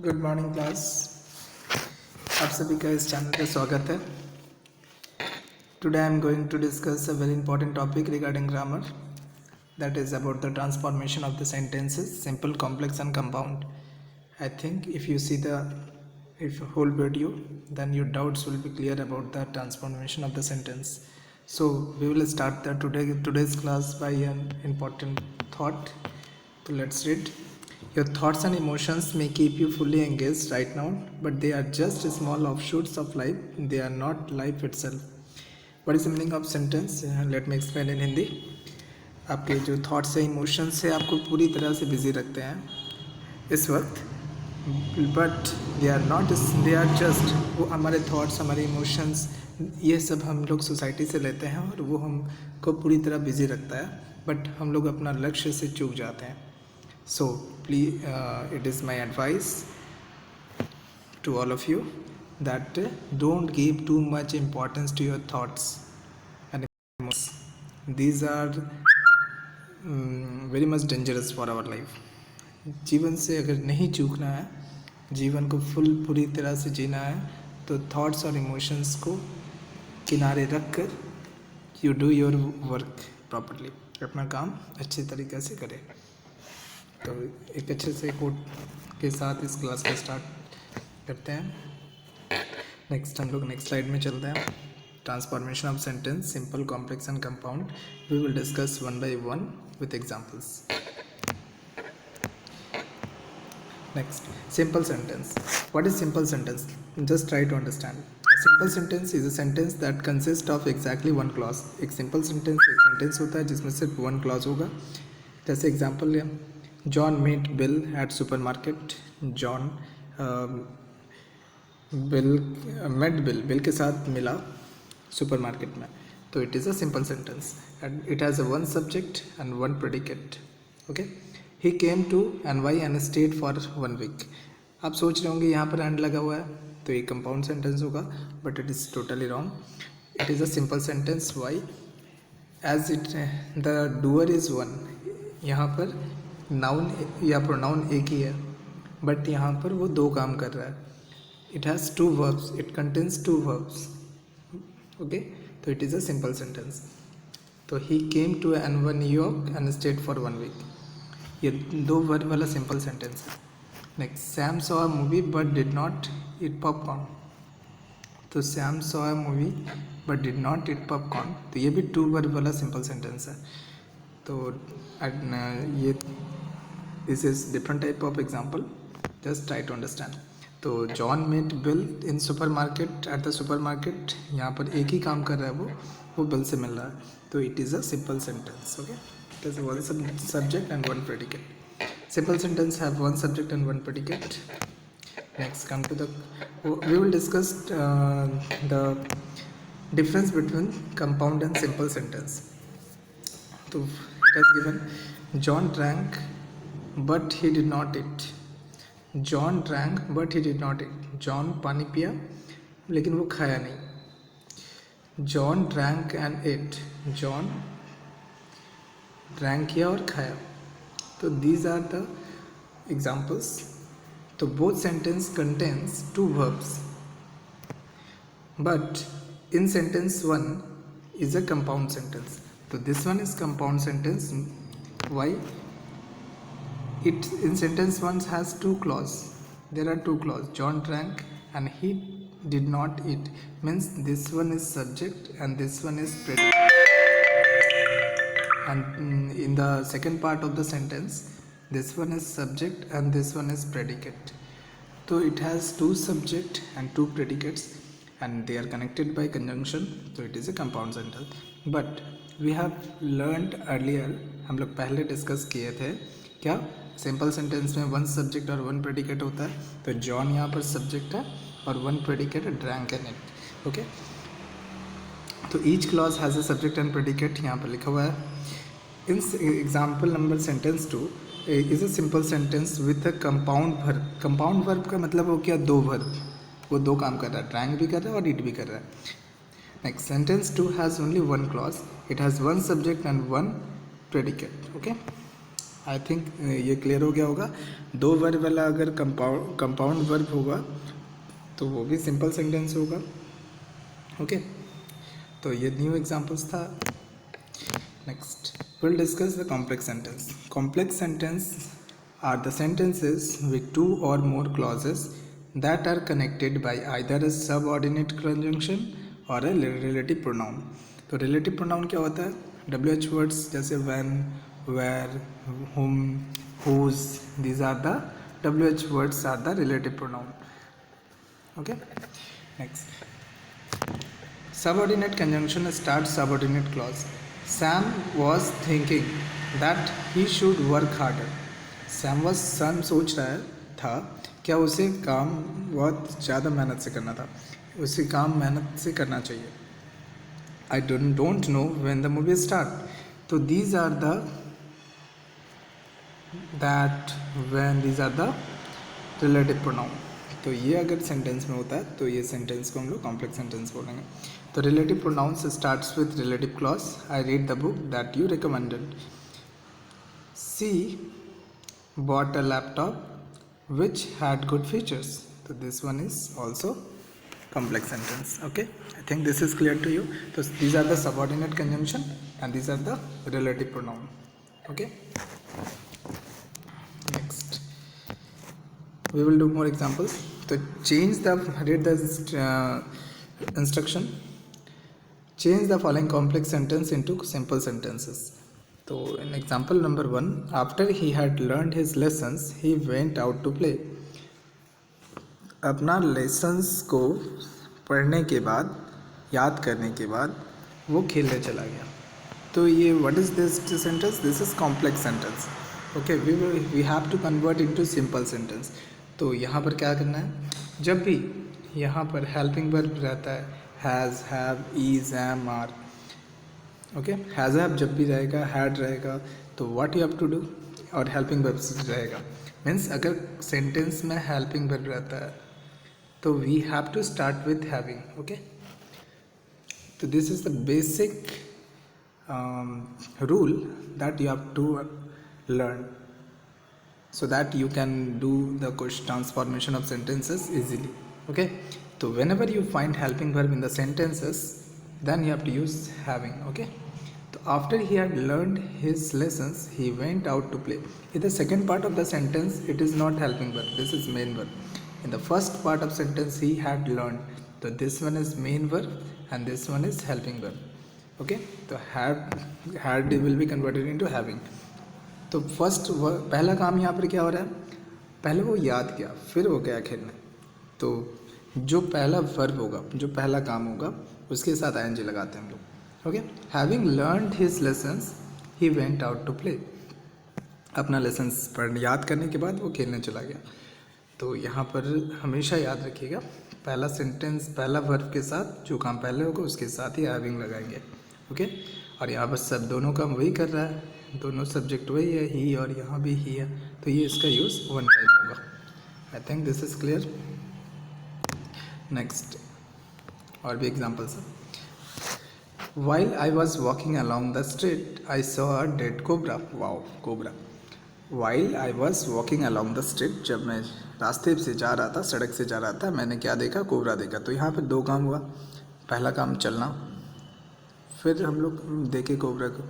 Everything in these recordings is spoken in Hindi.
Good morning class. आप सभी का इस चैनल पे स्वागत है। Today I am going to discuss a very important topic regarding grammar, that is about the transformation of the sentences, simple, complex and compound. I think if you see the whole video, then your doubts will be clear about the transformation of the sentence. So we will start today's class by an important thought. So let's read. Your thoughts and emotions may keep you fully engaged right now, but they are just small offshoots of life. They are not life itself. What is the meaning of sentence? Let me explain in Hindi. आपके जो थॉट्स है, इमोशंस है, आपको पूरी तरह से बिजी रखते हैं इस वक्त, बट दे आर जस्ट, वो हमारे थॉट्स, हमारे इमोशंस, ये सब हम लोग सोसाइटी से लेते हैं और वो हमको पूरी तरह बिजी रखता है, बट हम लोग अपना लक्ष्य से चूक जाते हैं. So please, it is my advice to all of you that don't give too much importance to your thoughts and emotions. These are very much dangerous for our life. जीवन से अगर नहीं चूकना है, जीवन को पूरी तरह से जीना है, तो थॉट्स और इमोशंस को किनारे रख कर you do your work properly, अपना काम अच्छे तरीके से करें. तो एक अच्छे से कोट के साथ इस क्लास को स्टार्ट करते हैं. हम लोग नेक्स्ट स्लाइड में चलते हैं. Transformation of sentence, simple, complex and compound. We will discuss one by one with examples. Next, simple sentence. What is simple sentence? Just try to understand. A simple sentence is a sentence that consists of exactly one clause. एक simple sentence एक sentence होता है जिसमें सिर्फ one clause होगा. जैसे example लें, John met Bill at supermarket. John Bill के साथ मिला supermarket में. तो it is a simple sentence and it has a one subject and one predicate. Okay, he came to NY and stayed for 1 week. आप सोच रहे होंगे यहाँ पर and लगा हुआ है तो ये compound sentence होगा, but it is totally wrong. It is a simple sentence. Why? As the doer is one. यहाँ पर noun या pronoun एक ही है, but यहाँ पर वो दो काम कर रहा है. It has two verbs. It contains two verbs. Okay, तो it is a simple sentence. तो he came to New York and stayed for 1 week. ये दो वर्ड वाला simple sentence है. Next, Sam saw a movie but did not eat popcorn. तो Sam saw a movie but did not eat popcorn. तो ये भी two वर्ड वाला simple sentence है. तो ये this is different type of example. Just try to understand. तो John met Bill in supermarket at the supermarket, यहाँ पर एक ही काम कर रहा है, वो बिल से मिल रहा है. तो it is a simple sentence. Okay, it is one subject and one predicate. Simple sentence have one subject and one predicate. Next come to the, we will discuss the difference between compound and simple sentence. तो it has given John drank but he did not eat. John drank but he did not eat. John पानी पिया लेकिन वो खाया नहीं. John drank and ate. John drank किया और खाया. तो दीज आर द एग्जाम्पल्स. तो both sentence contains two verbs, but in sentence one is a compound sentence. तो this one is compound sentence. Why? It in sentence one has two clause. There are two clause. John drank and he did not eat. Means this one is subject and this one is predicate. And in the second part of the sentence, this one is subject and this one is predicate. So it has two subject and two predicates and they are connected by conjunction. So it is a compound sentence. But we have learned earlier, हम लोग पहले डिस्कस किए थे क्या, सिंपल सेंटेंस में वन सब्जेक्ट और वन प्रेडिकेट होता है. तो जॉन यहाँ पर सब्जेक्ट है और one predicate drank and eat. Okay, तो each clause has a subject and predicate यहाँ पर लिखा हुआ है. In example number sentence 2 is a simple sentence with a compound verb. Compound verb का मतलब वो क्या, दो वर्ब, वो दो काम कर रहा है, ड्रैंक भी कर रहा है और ईट भी कर रहा है. Next, sentence 2 has only one clause. It has one subject and one predicate. Okay, I think ये क्लियर हो गया होगा. दो वर्ब वाला अगर कंपाउंड वर्ब होगा तो वो भी सिंपल सेंटेंस होगा. ओके, तो ये न्यू एग्जांपल्स था. Next we'll discuss the complex sentence. Complex sentence are the sentences with two or more clauses that are connected by either a subordinate conjunction or a relative pronoun. तो relative pronoun क्या होता है? WH words जैसे when, where, whom, whose, these are the WH words are the relative pronoun. Okay, next subordinate conjunction starts subordinate clause. Sam was thinking that he should work harder. Sam सोच रहा था क्या उसे काम बहुत ज़्यादा मेहनत से करना था, उसे काम मेहनत से करना चाहिए. I don't know when the movie start. तो these are the that when these are the relative pronoun. तो ये अगर सेंटेंस में होता है तो ये सेंटेंस को हम लोग कॉम्प्लेक्स सेंटेंस बोलेंगे. तो relative pronouns starts with relative clause. I read the book that you recommended. She bought a laptop which had good features. So this one is also complex sentence. Okay, I think this is clear to you. So these are the subordinate conjunction and these are the relative pronoun. Okay, next we will do more examples. So read the instruction. Change the following complex sentence into simple sentences. So in example number 1, after he had learned his lessons, he went out to play. अपना लेसन्स को पढ़ने के बाद, याद करने के बाद वो खेलने चला गया. तो ये what is this sentence? This is complex sentence. Okay, we have to convert into simple sentence. तो यहाँ पर क्या करना है, जब भी यहाँ पर हेल्पिंग वर्ब रहता है has, have, is, am, are. Okay, has have जब भी रहेगा, हैड रहेगा, तो what you have to do, और हेल्पिंग वर्ब रहेगा. मीन्स अगर सेंटेंस में हेल्पिंग वर्ब रहता है तो we have to start with having. Okay, तो this is the basic rule that you have to learn so that you can do the transformation of sentences easily. Okay, so whenever you find helping verb in the sentences, then you have to use having. Okay, so after he had learned his lessons, he went out to play. In the second part of the sentence, it is not helping verb, this is main verb. In the first part of sentence, he had learned, so this one is main verb and this one is helping verb. Okay, so had will be converted into having. तो फर्स्ट पहला काम यहाँ पर क्या हो रहा है, पहले वो याद किया फिर वो गया खेलने. तो जो पहला वर्ब होगा, जो पहला काम होगा, उसके साथ आईएनजी लगाते हैं हम लोग. Okay, having learned his lessons he went out to play. अपना लेसन्स याद करने के बाद वो खेलने चला गया. तो यहाँ पर हमेशा याद रखिएगा, पहला सेंटेंस पहला वर्ब के साथ जो काम पहले होगा उसके साथ ही हैविंग लगाएंगे. ओके, और यहाँ पर सब दोनों काम वही कर रहा है, दोनों सब्जेक्ट वही है, ही, और यहाँ भी ही है, तो ये इसका यूज़ वन टाइम होगा. आई think this is clear. Next और भी एग्जांपल्स है. While I was walking along the street I saw a dead cobra. Wow, cobra. While I was walking along the street, जब मैं रास्ते से जा रहा था, सड़क से जा रहा था, मैंने क्या देखा, कोबरा देखा. तो यहाँ पर दो काम हुआ, पहला काम चलना, फिर हम लोग देखे कोबरा को,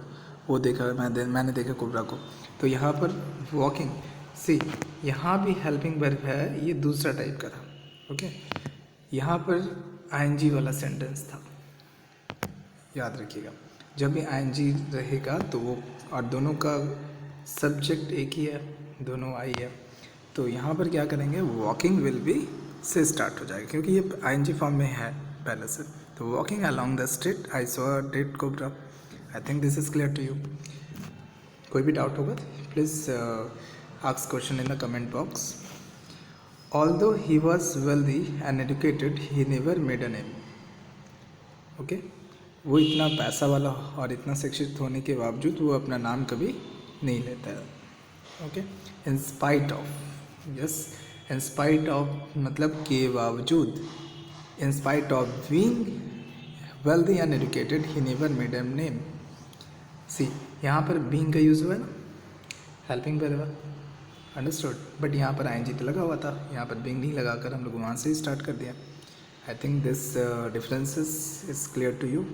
वो देखा, मैंने देखा कोबरा को. तो यहाँ पर वॉकिंग, सी यहाँ भी हेल्पिंग वर्ब है, ये दूसरा टाइप का था. ओके, यहाँ पर आईएनजी वाला सेंटेंस था, याद रखिएगा. जब भी आईएनजी रहेगा तो वो, और दोनों का सब्जेक्ट एक ही है, दोनों आई है. तो यहाँ पर क्या करेंगे, वॉकिंग विल बी से स्टार्ट हो जाएगा क्योंकि ये आईएनजी फॉर्म में है पहले से. तो walking along the street I saw a dead cobra. I think this is clear to you. कोई भी डाउट होगा please ask question in the comment box. Although he was wealthy and educated he never made a name. Okay, वो इतना पैसा वाला और इतना शिक्षित होने के बावजूद वो अपना नाम कभी नहीं लेता है. Okay, in spite of, yes, in spite of मतलब के बावजूद, in spite of being wealthy and educated he never made a name. See, यहाँ पर being का यूज़ हुआ है ना, हेल्पिंग वेरेवर, अंडरस्टूड। बट यहाँ पर आईएनजी तो लगा हुआ था, यहाँ पर बीइंग नहीं लगा कर हम लोग वहाँ से ही स्टार्ट कर दिया। I think this differences is clear to you.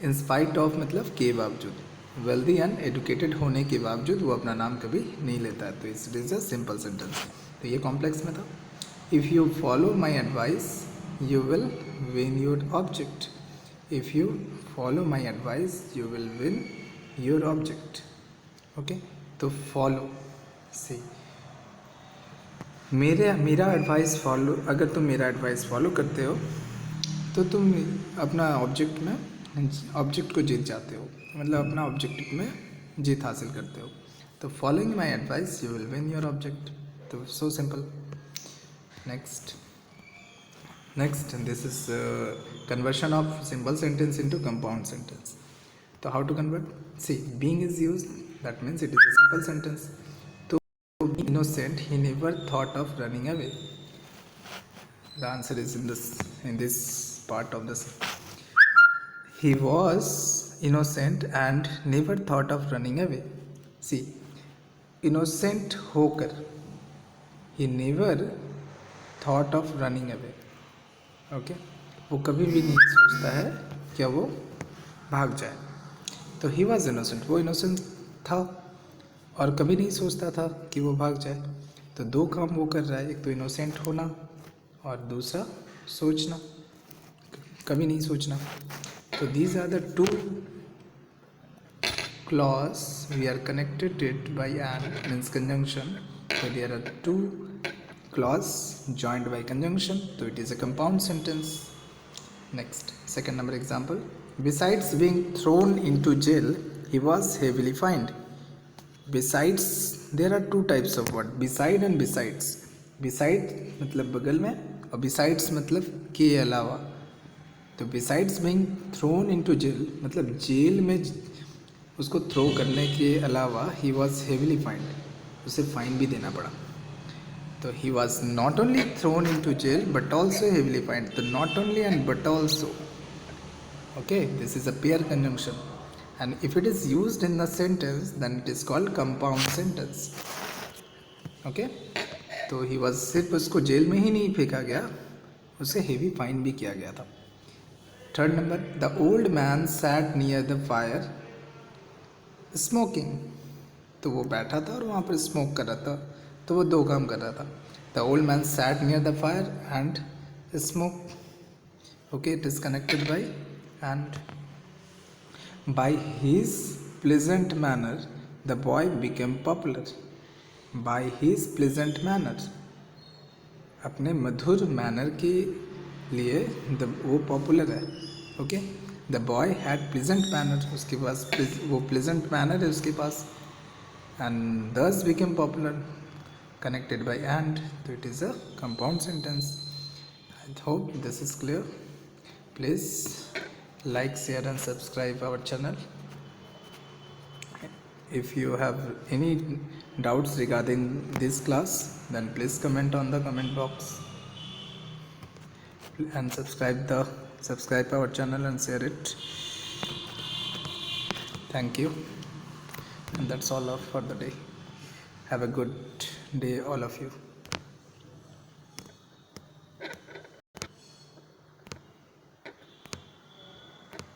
In spite of मतलब के बावजूद, वेल्दी एंड एजुकेटेड होने के बावजूद वो अपना नाम कभी नहीं लेता है, तो it is a simple sentence. तो ये कॉम्प्लेक्स में था। If you follow my advice you will win your object. If you follow my advice you will win your object. Okay, तो फॉलो सी मेरा एडवाइस फॉलो, अगर तुम मेरा एडवाइस फॉलो करते हो तो तुम अपना ऑब्जेक्ट को जीत जाते हो, मतलब अपना ऑब्जेक्ट में जीत हासिल करते हो। तो following my advice you will win your object. तो so simple. Next this is conversion of simple sentence into compound sentence. तो how to convert? See being is used, that means it is a simple sentence. तो innocent he never thought of running away. The answer is in this part of this. He was innocent and never thought of running away. See, innocent होकर he never thought of running away. Okay, वो कभी भी नहीं सोचता है कि वो भाग जाए। तो he was innocent, वो innocent था और कभी नहीं सोचता था कि वो भाग जाए। तो दो काम वो कर रहा है, एक तो इनोसेंट होना और दूसरा सोचना, कभी नहीं सोचना। तो these are the two clause we are connected it by and means conjunction. तो there are two clause joined by conjunction, तो it is a compound sentence. Next, second number example. Besides being thrown into jail he was heavily fined. Besides, there are two types of word, beside and besides. Beside मतलब बगल में और besides मतलब के अलावा। तो besides being thrown into jail मतलब जेल में उसको थ्रो करने के अलावा he was heavily fined, उसे फाइन भी देना पड़ा। तो he was not only thrown into jail but also heavily fined। तो not only and but also, okay, this is a pair conjunction. And if it is used in the sentence then it is called compound sentence. Okay, तो ही वॉज, सिर्फ उसको जेल में ही नहीं फेंका गया, उसे हेवी फाइन भी किया गया था। Third number, the old man sat near the fire smoking. तो वो बैठा था और वहाँ पर स्मोक कर रहा था, तो वो दो काम कर रहा था। The old man sat near the fire and smoke. Okay, it is connected by and. By his pleasant manner, the boy became popular. By his pleasant manner, अपने मधुर मैनर के लिए वो पॉपुलर है। Okay, the boy had pleasant manner, उसके पास वो प्लेजेंट मैनर है उसके पास, and thus became popular, connected by and. तो it is a compound sentence. I hope this is clear. Please like, share and subscribe our channel. If you have any doubts regarding this class then please comment on the comment box and subscribe our channel and share it. Thank you, and that's all for the day. Have a good day all of you.